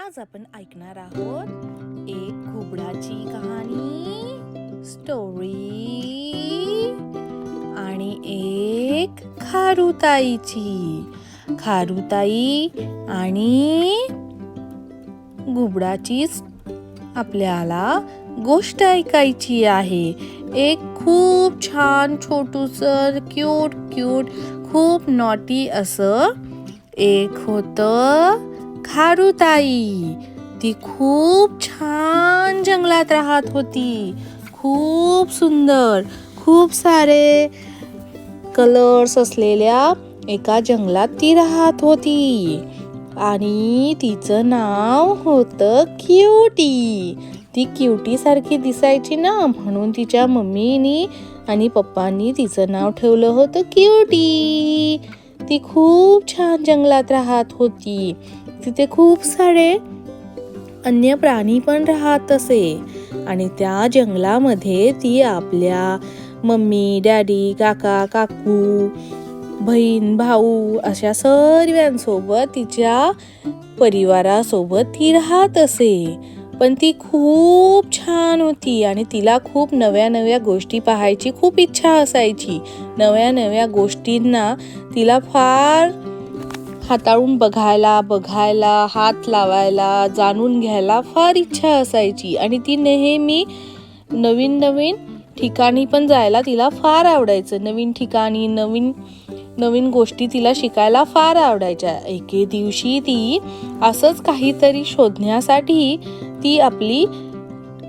आज आपण ऐकणार आहोत एक घुबडाची कहाणी स्टोरी आणि एक खारुताई आणि घुबडाची आपल्याला गोष्ट ऐकायची आहे। एक खूप छान छोटूसं क्यूट खूप नॉटी असं एक होतं खारुताई। ती खूप छान जंगलात राहत होती। खूप सुंदर खूप सारे कलर्स असलेल्या एका जंगलात ती राहत होती आणि तिचं नाव होतं क्यूटी। ती क्यूटी सारखी दिसायची ना, म्हणून तिच्या मम्मीनी आणि पप्पांनी तिचं नाव ठेवलं होतं क्यूटी। ती खूप छान जंगलात राहत होती। तिथे खूप सारे अन्य प्राणी पण राहत असे आणि त्या जंगलामध्ये ती आपल्या मम्मी, डॅडी, काका, काकू, बहीण, भाऊ अशा सर्वांसोबत तिच्या परिवारासोबत ती राहत असे। पण ती खूप छान होती आणि तिला खूप नव्या गोष्टी पाहायची खूप इच्छा असायची। नव्या गोष्टींना तिला फार हाताळून बघायला, हात लावायला, जाणून घ्यायला फार इच्छा असायची आणि ती नेहमी नवीन ठिकाणी पण जायला तिला फार आवडायचं। नवीन ठिकाणी नवीन गोष्टी तिला शिकायला फार आवडायच्या। एके दिवशी ती असंच काहीतरी शोधण्यासाठी ती आपली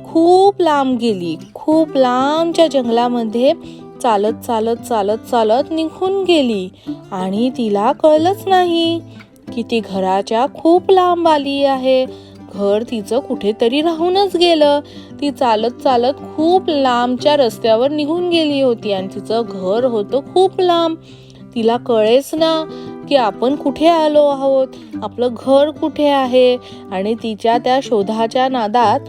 खूप लांब गेली। खूप लांबच्या जंगलामध्ये चालत निघून गेली आणि तिला कळलंच नाही की ती घराच्या खूप लांब आली आहे। घर तिचं कुठेतरी राहूनच गेलं। ती चालत खूप लांबच्या रस्त्यावर निघून गेली होती आणि तिचं घर होतं खूप लांब। तिला कळेच ना की आपण कुठे आलो आहोत, आपलं घर कुठे आहे आणि तिच्या त्या शोधाच्या नादात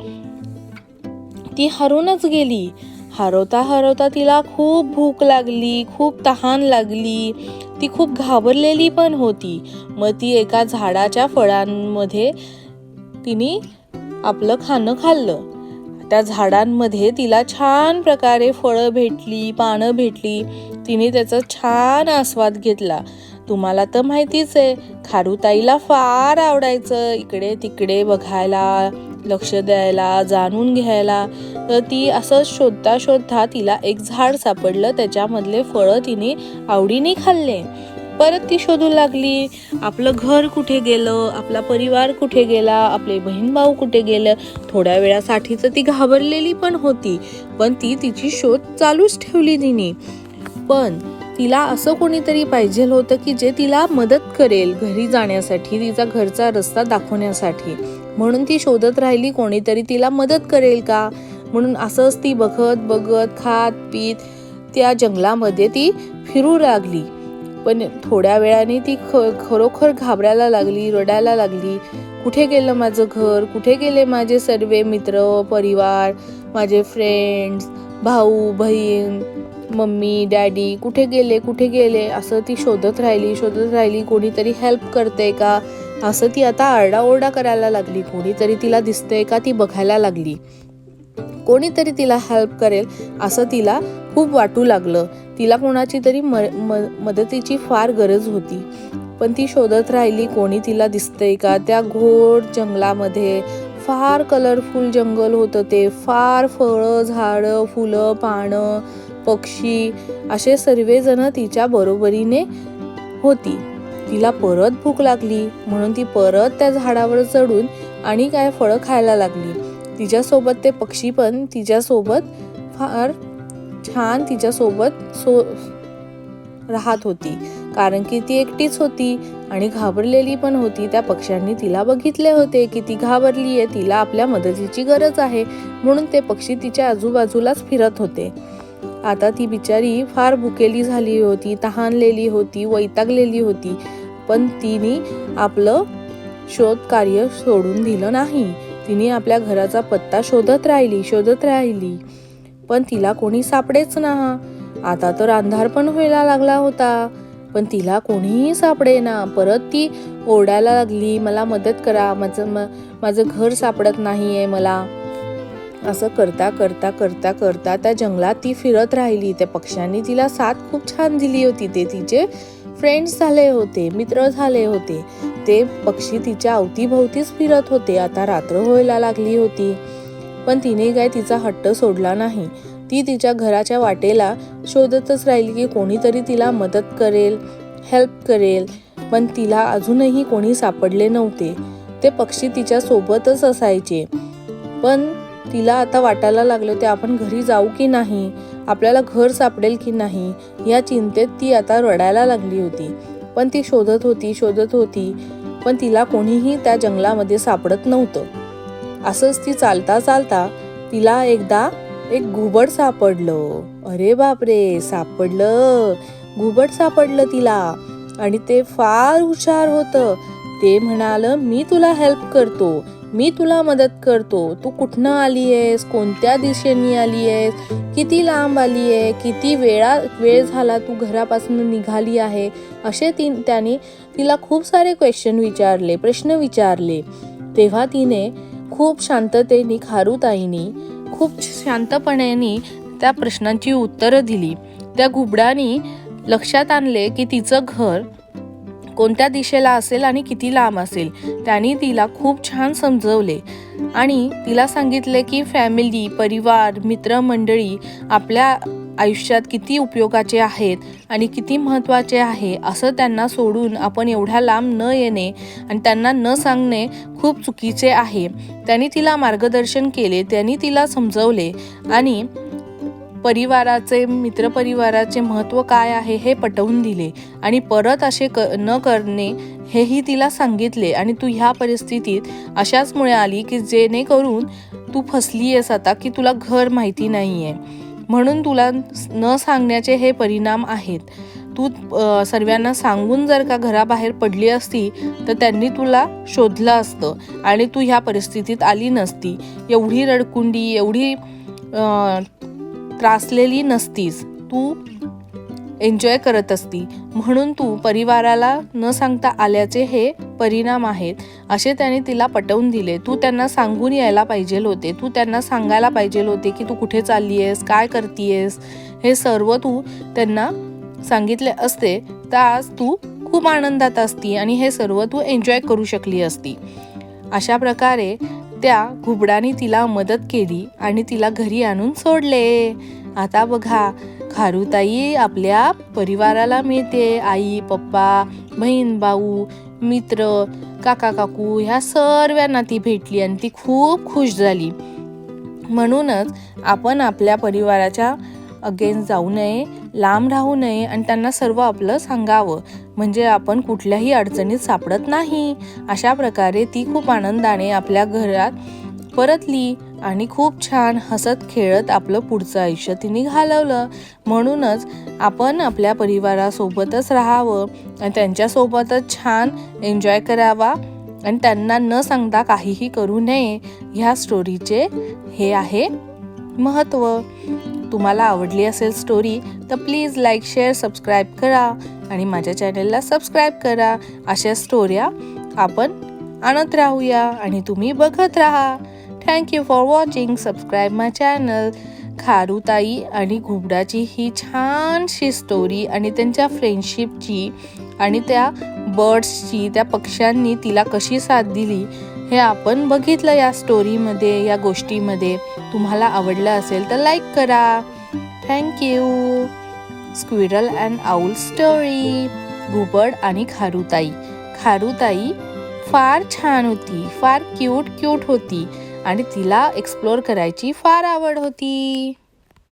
ती हरूनच गेली। हरवता तिला खूप भूक लागली, खूप तहान लागली। ती खूप घाबरलेली पण होती। मग ती एका झाडाच्या फळांमध्ये तिने आपलं खाणं खाल्लं। त्या झाडांमध्ये तिला छान प्रकारे फळं भेटली, पानं भेटली। तिने त्याचा छान आस्वाद घेतला। तुम्हाला तर माहितीच आहे, खारुताईला फार आवडायचं इकडे तिकडे बघायला, लक्ष द्यायला, जाणून घ्यायला। तर ती असं शोधता तिला एक झाड सापडलं। त्याच्यामधले फळं तिने आवडीने खाल्ले। परत ती शोधू लागली, आपलं घर कुठे गेलं, आपला परिवार कुठे गेला, आपले बहीण भाऊ कुठे गेलं। थोड्या वेळासाठीच ती घाबरलेली पण होती, पण ती तिची शोध चालूच ठेवली तिने। पण तिला असं कोणीतरी पाहिजे होतं की जे तिला मदत करेल घरी जाण्यासाठी, तिचा घरचा रस्ता दाखवण्यासाठी। म्हणून ती शोधत राहिली कोणीतरी तिला मदत करेल का म्हणून। असंच ती बघत खात पीत त्या जंगलामध्ये ती फिरू लागली। पण थोड्या वेळाने ती खरोखर घाबरायला लागली, रडायला लागली। कुठे गेलं माझं घर, कुठे गेले माझे सर्व मित्र परिवार, माझे फ्रेंड्स, भाऊ बहीण, मम्मी डॅडी कुठे गेले असं ती शोधत राहिली। कोणीतरी हेल्प करते का असं ती आता आरडाओरडा करायला लागली। कोणीतरी तिला दिसतंय का ती बघायला लागली। कोणीतरी तिला हेल्प करेल असं तिला खूप वाटू लागलं। तिला कोणाची तरी मदतीची फार गरज होती। पण ती शोधत राहिली कोणी तिला दिसतंय का। त्या घोर जंगलामध्ये फार कलरफुल जंगल होतं ते। फार फळं, झाडं, फुलं, पानं, पक्षी असे सर्वजण तिच्या बरोबरीने होती। तिला परत भूक लागली म्हणून ती परत त्या झाडावर चढून आणि काय फळं खायला लागली। तिच्यासोबत ते पक्षी पण तिच्यासोबत फार छान राहत होती, कारण की ती एकटीच होती आणि घाबरलेली पण होती। त्या पक्ष्यांनी तिला बघितले होते की ती घाबरलीये, तिला आपल्या मदतीची गरज आहे, म्हणून ते पक्षी तिच्या आजूबाजूलाच फिरत होते। आता ती बिचारी फार भुकेली झाली होती, तहानलेली होती, वैतागलेली होती, पण तिने आपलं शोध कार्य सोडून दिलं नाही। तिने आपल्या घराचा पत्ता शोधत राहिली, पण तिला कोणी सापडेच ना। आता तर अंधार पण व्हायला लागला होता पण तिला कोणीही सापडेना. परत ती ओरडायला लागली, मला मदत करा, माझं घर सापडत नाहीये मला. असं करता करता करता करता त्या जंगलात ती फिरत राहिली. त्या पक्ष्यांनी तिला साथ खूप छान दिली होती. ते तिचे फ्रेंड्स झाले होते, मित्र झाले होते. ते पक्षी तिच्या अवतीभोवतीच फिरत होते. आता रात्र व्हायला लागली होती, पण तिने काय तिचा हट्ट सोडला नाही. ती तिच्या घराच्या वाटेला शोधतच राहिली की कोणीतरी तिला मदत करेल, हेल्प करेल. पण तिला अजूनही कोणी सापडले नव्हते. ते पक्षी तिच्या सोबतच असायचे, पण तिला आता वाटायला लागले होते आपण घरी जाऊ की नाही, आपल्याला घर सापडेल की नाही, या चिंतेत ती आता रडायला लागली होती. पण ती शोधत होती, पण तिला कोणीही त्या जंगलामध्ये सापडत नव्हतं. असंच ती चालता चालता तिला एकदा एक घुबड सापडलं. अरे बापरे, घुबड सापडलं तिला. आणि ते फार हुशार होतं. ते म्हणालं, मी तुला हेल्प करतो, मी तुला मदत करतो. तू कुठनं आली आहेस, कोणत्या दिशेने आली आहेस, किती लांब आली आहे, किती वेळ झाला तू घरापासून निघाली आहे. असे त्याने तिला खूप सारे प्रश्न विचारले. तेव्हा तिने खूप शांततेने, खारुताईने खूप शांतपणे त्या प्रश्नांची उत्तरं दिली. त्या घुबडाने लक्षात आणले की तिचं घर कोणत्या दिशेला असेल आणि किती लांब असेल. त्यांनी तिला खूप छान समजवले आणि तिला सांगितले की फॅमिली, परिवार, मित्रमंडळी आपल्या आयुष्यात किती उपयोगाचे आहेत आणि किती महत्त्वाचे आहे. असं त्यांना सोडून आपण एवढ्या लांब न येणे आणि त्यांना न सांगणे खूप चुकीचे आहे. त्यांनी तिला मार्गदर्शन केले, त्यांनी तिला समजवले आणि मित्रपरिवाराचे महत्त्व काय आहे हे पटवून दिले आणि परत असे न करणे हेही तिला सांगितले. आणि तू ह्या परिस्थितीत अशाचमुळे आली की जेणेकरून तू फसली आहेस आता, की तुला घर माहिती नाहीये, म्हणून तुला न सांगण्याचे हे परिणाम आहेत. तू सर्वांना सांगून जर का घराबाहेर पडली असती तर त्यांनी तुला शोधलं असतं आणि तू ह्या परिस्थितीत आली नसती, एवढी रडकुंडी, एवढी त्रासलेली नसतीस, तू एन्जॉय करत असती. म्हणून तू परिवाराला न सांगता आल्याचे हे परिणाम आहेत, असे त्याने तिला पटवून दिले. तू त्यांना सांगून यायला पाहिजे होते, तू त्यांना सांगायला पाहिजे होते की तू कुठे चालली आहेस, काय करतीयेस, हे सर्व तू त्यांना सांगितले असते तर आज तू खूप आनंदात असती आणि हे सर्व तू एन्जॉय करू शकली असती. अशा प्रकारे त्या घुबडाने तिला मदत केली आणि तिला घरी आणून सोडले. आता बघा, खारुताई आपल्या परिवाराला मिळते. आई, पप्पा, बहीण, भाऊ, मित्र, काका, काकू ह्या सर्वांना ती भेटली आणि ती खूप खुश झाली. म्हणूनच आपण आपल्या परिवाराच्या अगेन्स्ट जाऊ नये, लांब राहू नये आणि त्यांना सर्व आपलं सांगावं, म्हणजे आपण कुठल्याही अडचणीत सापडत नाही. अशा प्रकारे ती खूप आनंदाने आपल्या घरात परतली आणि खूप छान हसत खेळत आपलं पुढचं आयुष्य तिने घालवलं. म्हणूनच आपण आपल्या परिवारासोबतच राहावं आणि त्यांच्यासोबतच छान एन्जॉय करावा आणि त्यांना न सांगता काहीही करू नये. ह्या स्टोरीचे हे आहे महत्त्व. तुम्हाला आवडली असेल स्टोरी तर प्लीज लाईक, शेअर, सबस्क्राईब करा आणि माझ्या चॅनलला सबस्क्राईब करा. अशा स्टोऱ्या आपण आणत राहूया आणि तुम्ही बघत राहा. Thank you for watching. Subscribe my channel. खारुताई आणि घुबडाची ही छानशी स्टोरी आणि त्यांच्या फ्रेंडशिपची आणि त्या बर्ड्सची, त्या पक्ष्यांनी तिला कशी साथ दिली हे आपण बघितलं या स्टोरीमध्ये, या गोष्टीमध्ये. तुम्हाला आवडलं असेल तर लाईक करा. Thank you. Squirrel and owl story. घुबड आणि खारुताई. खारुताई फार छान होती, फार क्यूट होती आणि तिला एक्सप्लोर करायची फार आवड होती.